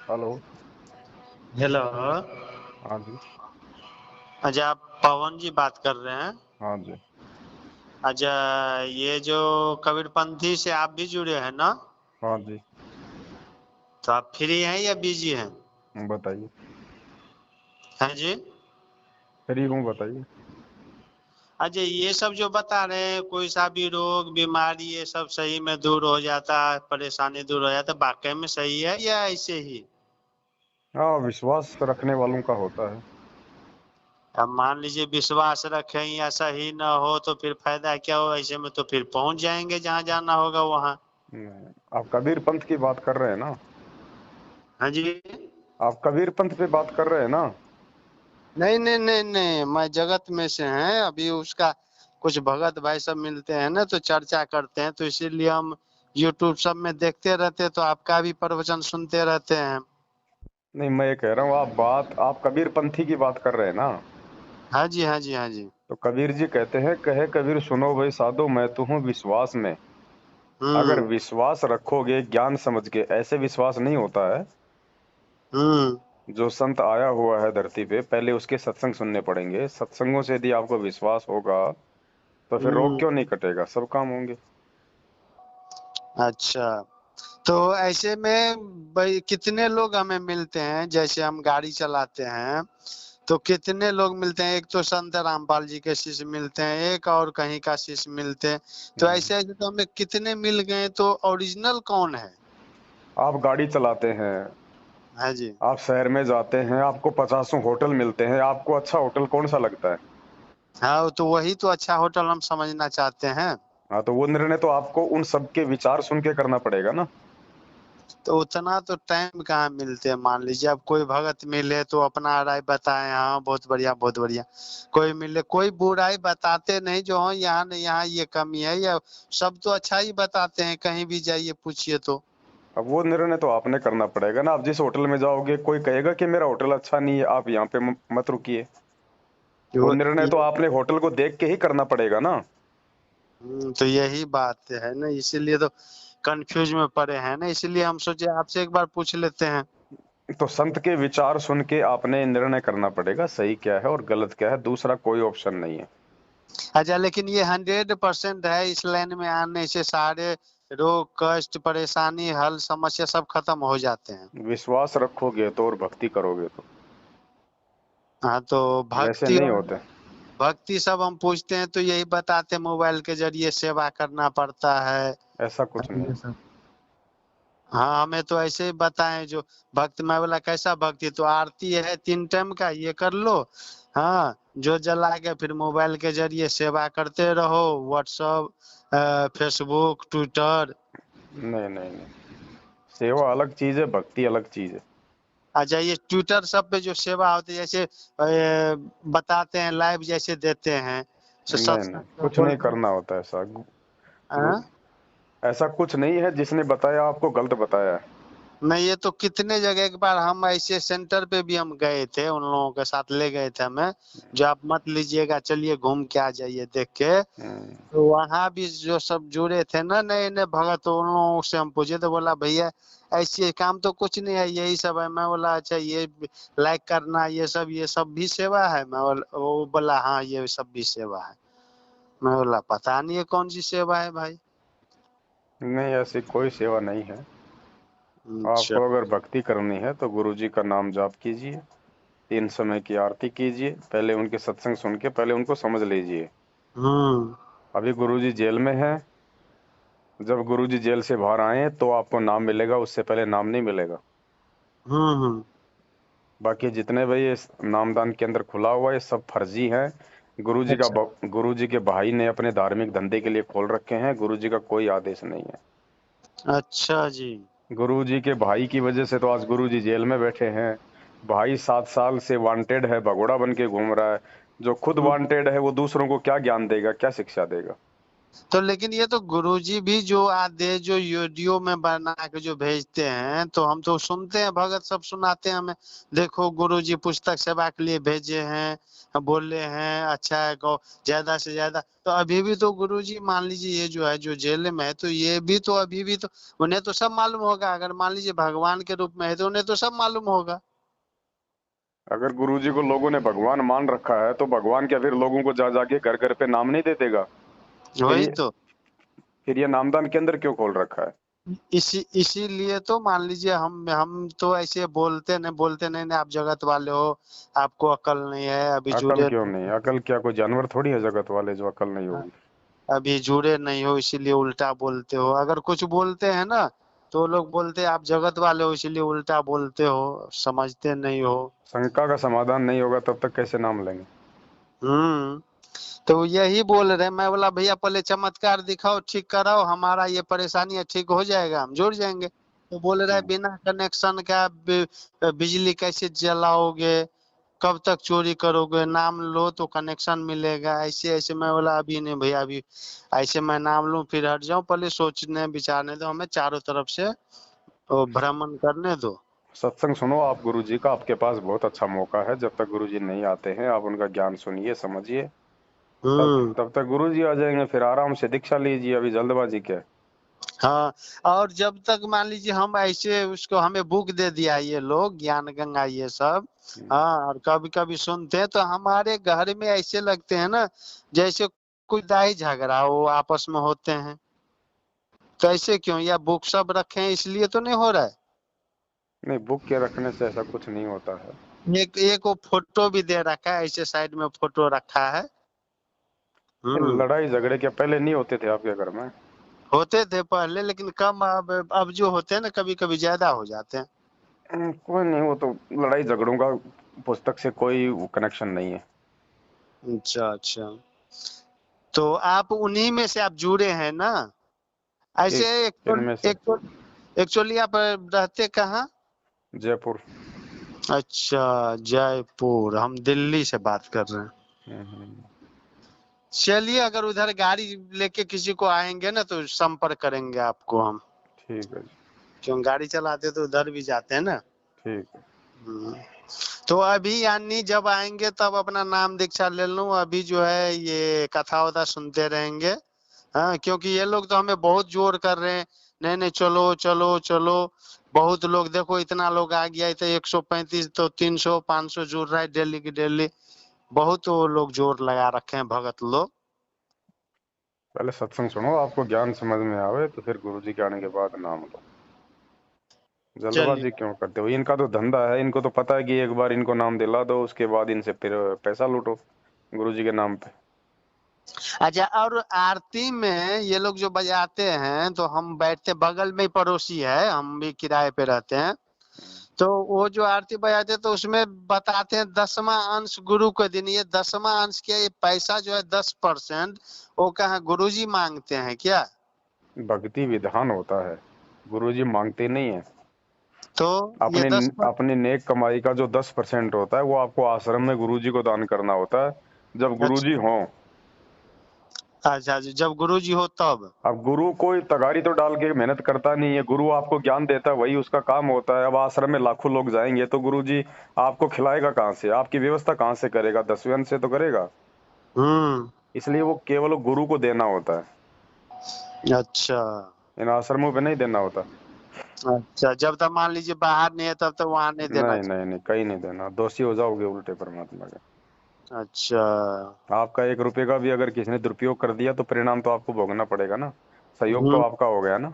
Hello. Hello. हाँ जी। अच्छा, आप पवन जी बात कर रहे हैं? हाँ जी। अच्छा, ये जो कबीरपंथी से आप भी जुड़े हैं ना? हाँ जी। तो आप फ्री हैं या बिजी हैं? बताइए। हैं जी? फ्री हूँ, बताइए। अच्छा, ये सब जो बता रहे हैं, कोई सा भी रोग बीमारी ये सब सही में दूर हो जाता है, परेशानी दूर हो जाता है, वाकई में सही है या ऐसे ही? हाँ, विश्वास रखने वालों का होता है। अब मान लीजिए विश्वास रखें या सही ना हो तो फिर फायदा क्या हो? ऐसे में तो फिर पहुंच जाएंगे जहाँ जाना होगा वहाँ। नहीं, आप कबीर पंथ की बात कर रहे हैं ना? हाँ जी। आप कबीर पंथ पे बात कर रहे हैं ना? नहीं नहीं नहीं नहीं, मैं जगत में से हैं। अभी उसका कुछ भगत भाई सब मिलते हैं ना, तो चर्चा करते हैं, तो इसीलिए हम यूट्यूब सब में देखते रहते हैं, तो आपका भी प्रवचन सुनते रहते हैं। नहीं, मैं ये कह रहा हूँ, आप कबीर पंथी की बात कर रहे हैं ना? हाँ जी हाँ जी हाँ जी। तो कबीर जी कहते हैं, कहे कबीर सुनो भाई साधो, मैं तो हूँ विश्वास में। अगर हम्म विश्वास रखोगे ज्ञान समझ के, ऐसे विश्वास नहीं होता है। हम्म। जो संत आया हुआ है धरती पे, पहले उसके सत्संग सुनने पड़ेंगे। सत्संगों से यदि आपको विश्वास होगा तो फिर रोग हम्म। क्यों नहीं कटेगा, सब काम होंगे। अच्छा, तो ऐसे में भाई कितने लोग हमें मिलते हैं? जैसे हम गाड़ी चलाते हैं तो कितने लोग मिलते हैं? एक तो संत रामपाल जी के शिष्य मिलते हैं, एक और कहीं का शिष्य मिलते हैं। तो हम्म। ऐसे ऐसे तो हमें कितने मिल गए, तो ओरिजिनल कौन है? आप गाड़ी चलाते हैं, हाँ जी। आप शहर में जाते हैं, आपको पचासों होटल मिलते हैं, आपको अच्छा होटल कौन सा लगता है? हाँ, तो वही तो अच्छा होटल हम समझना चाहते हैं। हाँ, तो वो निर्णय तो आपको उन सबके विचार सुन के करना पड़ेगा ना। तो उतना तो टाइम कहाँ मिलते हैं? मान लीजिए अब कोई भगत मिले तो अपना राय बताए, हाँ बहुत बढ़िया बहुत बढ़िया। कोई मिले, कोई बुराई बताते नहीं, जो हो यहाँ नहीं यहाँ ये कमी है, या सब तो अच्छा ही बताते हैं, कहीं भी जाइए पूछिए तो। अब वो निर्णय तो आपने करना पड़ेगा ना। आप जिस होटल में जाओगे, कोई कहेगा कि मेरा होटल अच्छा नहीं है, आप यहाँ पे मत रुकिए। वो वो निर्णय तो आपने होटल को देख के ही करना पड़ेगा ना। तो यही बात है ना, इसीलिए तो कंफ्यूज में पड़े हैं ना, इसीलिए हम सोचे आपसे एक बार पूछ लेते हैं। तो संत के विचार सुन के आपने निर्णय करना पड़ेगा, सही क्या है और गलत क्या है। दूसरा कोई ऑप्शन नहीं है। अच्छा, लेकिन ये 100% है, इस लाइन में आने से सारे रोग कष्ट परेशानी हल समस्या सब खत्म हो जाते हैं? विश्वास रखोगे तो और भक्ति करोगे तो। हाँ, तो वैसे भक्ति नहीं और होते। भक्ति सब हम पूछते हैं तो यही बताते हैं, मोबाइल के जरिए सेवा करना पड़ता है। ऐसा कुछ नहीं। ये सब हाँ, हमें तो ऐसे ही बताएं जो भक्त। मैं बोला कैसा भक्ति? तो आरती है 3 टाइम का, ये कर लो। हाँ, जो जला के फिर मोबाइल के जरिए सेवा करते रहो, व्हाट्सअप फेसबुक ट्विटर। नहीं नहीं नहीं, सेवा अलग चीज है, भक्ति अलग चीज है। अच्छा, ये ट्विटर सब पे जो सेवा होती है, जैसे बताते हैं लाइव जैसे देते हैं, नहीं सत्संग नहीं, में कुछ नहीं बोलते हैं। करना होता ऐसा। हाँ? ऐसा कुछ नहीं है, जिसने बताया आपको गलत बताया है। नहीं, ये तो कितने जगह, एक बार हम ऐसे सेंटर पे भी हम गए थे, उन लोगों के साथ ले गए थे हमें, जो आप मत लीजिएगा चलिए घूम के आ जाइए देख के। हम्म। तो वहाँ भी जो सब जुड़े थे ना नए नए भगत, तो उन लोगों से हम पूछे तो बोला भैया ऐसे काम तो कुछ नहीं है, यही सब है। मैं बोला अच्छा, ये लाइक करना ये सब भी सेवा है? वो बोला हाँ ये सब भी सेवा है। मैं बोला पता नहीं है कौन सी सेवा है भाई। नहीं, ऐसी कोई सेवा नहीं है। अच्छा। आपको अगर भक्ति करनी है तो गुरु जी का नाम जाप कीजिए, 3 समय की आरती कीजिए, पहले उनके सत्संग सुन के पहले उनको समझ लीजिए। हम्म अभी गुरु जी जेल में हैं। जब गुरु जी जेल से बाहर आए तो आपको नाम मिलेगा, उससे पहले नाम नहीं मिलेगा। हम्म। बाकी जितने भी ये नामदान के अंदर खुला हुआ है, ये सब फर्जी हैं। अच्छा गुरु जी के भाई ने अपने धार्मिक धंधे के लिए खोल रखे हैं। गुरु जी का कोई आदेश नहीं है। अच्छा जी। गुरु जी के भाई की वजह से तो आज गुरु जी जेल में बैठे हैं। भाई 7 साल से वांटेड है, भगोड़ा बन के घूम रहा है। जो खुद हम्म। वांटेड है वो दूसरों को क्या ज्ञान देगा, क्या शिक्षा देगा? तो लेकिन ये तो गुरुजी भी जो आदेश जो वीडियो में बना के जो भेजते हैं तो हम तो सुनते हैं, भगत सब सुनाते हैं हमें। देखो गुरुजी पुस्तक सेवा के लिए भेजे हैं, बोले हैं अच्छा है गौ ज्यादा से ज्यादा। तो अभी भी तो गुरुजी मान लीजिए ये जो है जो जेल में है तो ये भी तो अभी भी तो उन्हें तो सब मालूम होगा। अगर मान लीजिए भगवान के रूप में है तो उन्हें तो सब मालूम होगा। अगर गुरुजी को लोगों ने भगवान मान रखा है तो भगवान क्या फिर लोगों को जा जाके घर घर पे नाम नहीं दे देगा? फिर वही ये तो। फिर ये नामदान केंद्र क्यों खोल रखा है? इसीलिए तो मान लीजिए हम तो ऐसे बोलते नहीं आप जगत वाले हो, आपको अकल नहीं है, अकल क्यों नहीं? अकल क्या कोई जानवर थोड़ी है जगत वाले जो अकल नहीं होगी? अभी जुड़े नहीं हो इसीलिए उल्टा बोलते हो। अगर कुछ बोलते हैं ना तो लोग बोलते हैं आप जगत वाले हो इसीलिए उल्टा बोलते हो, समझते नहीं हो। शंका का समाधान नहीं होगा तब तक कैसे नाम लेंगे? हम्म। तो यही बोल रहे, मैं बोला भैया पहले चमत्कार दिखाओ, ठीक कराओ, हमारा ये परेशानी है, ठीक हो जाएगा हम जुड़ जाएंगे। तो बोल रहा है हम्म। बिना कनेक्शन का बिजली कैसे जलाओगे, कब तक चोरी करोगे, नाम लो तो कनेक्शन मिलेगा। ऐसे ऐसे मैं बोला अभी नहीं भैया, अभी ऐसे मैं नाम लूं फिर हट जाऊं, पहले सोचने विचारने दो, हमें चारों तरफ से भ्रमण करने दो। सत्संग सुनो आप गुरुजी का, आपके पास बहुत अच्छा मौका है। जब तक गुरुजी नहीं आते हैं आप उनका ज्ञान सुनिए समझिए, तब हम्म। तब तक गुरुजी आ जाएंगे, फिर आराम से दीक्षा लीजिए। अभी जल्दबाजी क्या है? हाँ। और जब तक मान लीजिए हम ऐसे उसको हमें बुक दे दिया ये लोग ज्ञान गंगा ये सब, हाँ, और कभी कभी सुनते हैं तो हमारे घर में ऐसे लगते हैं ना जैसे कोई दाई झगड़ा हो आपस में होते हैं। तो ऐसे क्यों, या बुक सब रखे हैं इसलिए तो नहीं हो रहा है। नहीं, बुक के रखने से ऐसा कुछ नहीं होता है। एक एक वो फोटो भी दे रखा है, ऐसे साइड में फोटो रखा है। हम्म। लड़ाई झगड़े क्या पहले नहीं होते थे आपके घर में? होते थे पहले लेकिन कम, अब जो होते हैं ना कभी कभी ज्यादा हो जाते हैं। कोई नहीं, वो तो लड़ाई झगड़ों का पुस्तक से कोई कनेक्शन नहीं है। अच्छा अच्छा। तो आप उन्हीं में से आप जुड़े हैं ना? ऐसे एक इनमें से एक्चुअली आप रहते कहाँ? जयपुर। अच्छा, जयपुर। हम दिल्ली से बात कर रहे हैं। हम्म। चलिए अगर उधर गाड़ी लेके किसी को आएंगे ना तो संपर्क करेंगे आपको हम, ठीक है जी। क्यों गाड़ी चलाते तो उधर भी जाते हैं ना। ठीक है। हम्म। तो अभी यानी जब आएंगे तब अपना नाम दीक्षा ले लूं, अभी जो है ये कथा वथा सुनते रहेंगे। हाँ, क्योंकि ये लोग तो हमें बहुत जोर कर रहे हैं, नहीं नहीं चलो चलो चलो। बहुत लोग देखो इतना लोग आ गया, तो 135 तो 300 500 जुड़ रहा है डेली की डेली। बहुत वो लोग जोर लगा रखे हैं भगत लोग। पहले सत्संग सुनो, आपको ज्ञान समझ में आवे तो फिर गुरुजी के आने के बाद नाम लो। चलिए। जल्दबाजी क्यों करते हो? इनका तो धंधा है, इनको तो पता है कि एक बार इनको नाम दिला दो उसके बाद इनसे फिर पैसा लूटो गुरुजी के नाम पे। अच्छा, और आरती में ये लोग जो बजाते हैं तो हम बैठते, बगल में ही पड़ोसी है, हम भी किराए पे रहते हैं। तो वो जो आरती बजाते हैं तो उसमें बताते हैं 10वां अंश गुरु के दिन, ये 10वां अंश के ये पैसा जो है 10% वो कहाँ गुरुजी मांगते हैं क्या? भक्ति विधान होता है, गुरुजी मांगते नहीं है। तो ये अपने 10%। अपने नेक कमाई का जो 10% होता है वो आपको आश्रम में गुरुजी को दान करना होता है, जब गुरुजी अच्छा हों। अच्छा जी, जब गुरुजी हो तब। अब गुरु कोई तगारी तो डाल के मेहनत करता नहीं है, गुरु आपको ज्ञान देता है, वही उसका काम होता है। अब आश्रम में लाखों लोग जाएंगे तो गुरुजी आपको खिलाएगा कहाँ से? आपकी व्यवस्था कहाँ से करेगा? 10वें अंश से तो करेगा। हम्म। इसलिए वो केवल गुरु को देना होता है, अच्छा इन आश्रमों पे नहीं देना होता। अच्छा, जब तक मान लीजिए बाहर नहीं है तब तक वहां नहीं देना नहीं नहीं नहीं, कहीं नहीं देना, दोषी हो जाओगे उल्टे परमात्मा के। चाहिए। अच्छा। आपका 1 रुपए का भी अगर किसी ने दुरुपयोग कर दिया तो परिणाम तो आपको भोगना पड़ेगा ना। सहयोग तो हम्म। आपका हो गया ना।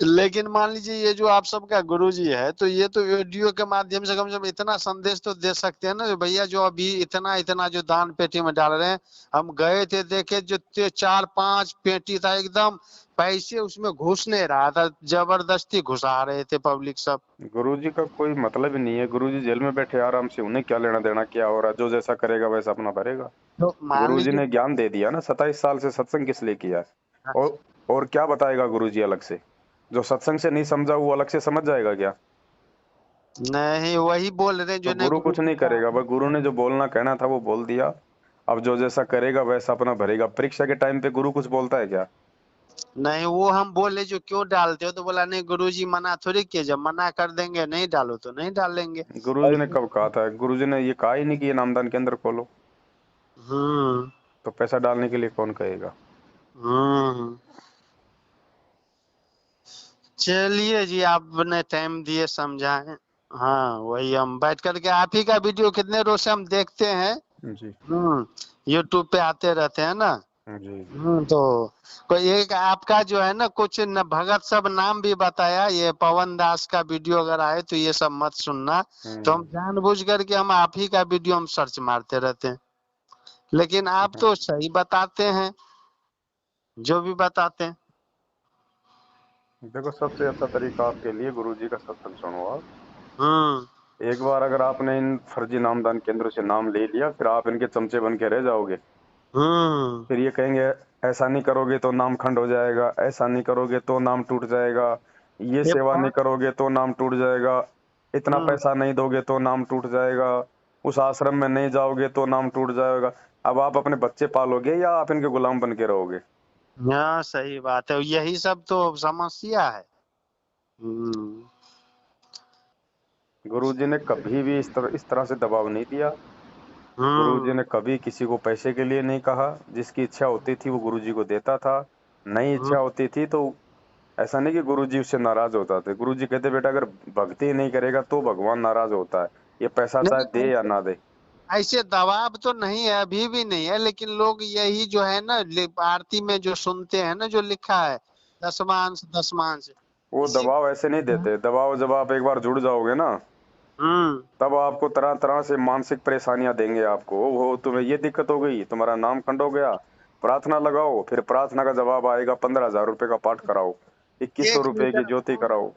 लेकिन मान लीजिए ये जो आप सबका गुरुजी है तो ये तो वीडियो के माध्यम से कम इतना संदेश तो दे सकते हैं ना जो भैया जो अभी इतना इतना जो दान पेटी में डाल रहे हैं। हम गए थे देखे जो 4-5 पेटी था एकदम, पैसे उसमें घुस नहीं रहा था, जबरदस्ती घुसा रहे थे पब्लिक सब। गुरुजी का कोई मतलब ही नहीं है, गुरुजी जेल में बैठे आराम से, उन्हें क्या लेना देना क्या हो रहा है? जो जैसा करेगा वैसा अपना भरेगा। तो मान गुरुजी लीजिए। ने ज्ञान दे दिया ना, 27 साल से सत्संग किस लिए किया है? और क्या बताएगा गुरुजी अलग से? जो सत्संग से नहीं समझा वो अलग से समझ जाएगा क्या? नहीं वही बोल रहे हैं तो जो नहीं गुरु गुरु कुछ जी नहीं का। करेगा, बस गुरु ने जो बोलना कहना था वो बोल दिया। अब जो जैसा करेगा वैसा अपना भरेगा। परीक्षा के टाइम पे गुरु कुछ बोलता है क्या? नहीं, वो हम बोले जो क्यों डालते हो, तो बोला नहीं गुरुजी मना थोड़ी किए, जब मना कर देंगे नहीं डालो तो नहीं डालेंगे। गुरुजी ने कब कहा था? गुरुजी ने ये कहा ही नहीं कि ये नामदान केंद्र खोलो। हम्म तो पैसा डालने के लिए कौन कहेगा? हम्म चलिए जी, आपने टाइम दिए समझाएं। हाँ, वही हम बैठ करके आप ही का वीडियो कितने रोज से हम देखते हैं। जी यूट्यूब पे आते रहते हैं ना। जी जी। तो कोई एक आपका जो है ना, कुछ न भगत सब नाम भी बताया, ये पवन दास का वीडियो अगर आए तो ये सब मत सुनना। तो हम जानबूझ करके हम आप ही का वीडियो हम सर्च मारते रहते हैं, लेकिन आप तो सही बताते हैं, जो भी बताते हैं। देखो, सबसे अच्छा तरीका आपके लिए गुरुजी का सत्संग सुनो आप। हम्म एक बार अगर आपने इन फर्जी नामदान केंद्रों से नाम ले लिया, फिर आप इनके चमचे बन के रह जाओगे। हम्म फिर ये कहेंगे ऐसा नहीं करोगे तो नाम खंड हो जाएगा, ऐसा नहीं करोगे तो नाम टूट जाएगा, ये ये सेवा नहीं बहुत करोगे तो नाम टूट जाएगा, इतना हम्म पैसा नहीं दोगे तो नाम टूट जाएगा, उस आश्रम में नहीं जाओगे तो नाम टूट जाएगा। अब आप अपने बच्चे पालोगे या आप इनके गुलाम बन के रहोगे? हाँ, सही बात है, यही सब तो समस्या है। हम्म गुरुजी ने कभी भी इस तरह से दबाव नहीं दिया। गुरुजी हम्म ने कभी किसी को पैसे के लिए नहीं कहा। जिसकी इच्छा होती थी वो गुरुजी को देता था। नहीं हम्म इच्छा होती थी तो ऐसा नहीं कि गुरुजी उससे नाराज होता थे। गुरुजी कहते बेटा अगर भक्ति नहीं करेगा तो भगवान नाराज होता है, ये पैसा चाहे नहीं, दे या ना दे। ऐसे दबाव तो नहीं है, अभी भी नहीं है, लेकिन लोग यही जो है ना, आरती में जो सुनते हैं ना, जो लिखा है दसमांश दसमांश, वो इसी दबाव ऐसे नहीं देते। दबाव जब आप एक बार जुड़ जाओगे ना, हम्म तब आपको तरह तरह से मानसिक परेशानियां देंगे। आपको वो तुम्हें ये दिक्कत हो गई, तुम्हारा नाम खंड हो गया, प्रार्थना लगाओ, फिर प्रार्थना का जवाब आएगा 15,000 रुपए का पाठ कराओ, 2100 एक रुपए की लीटर ज्योति कराओ।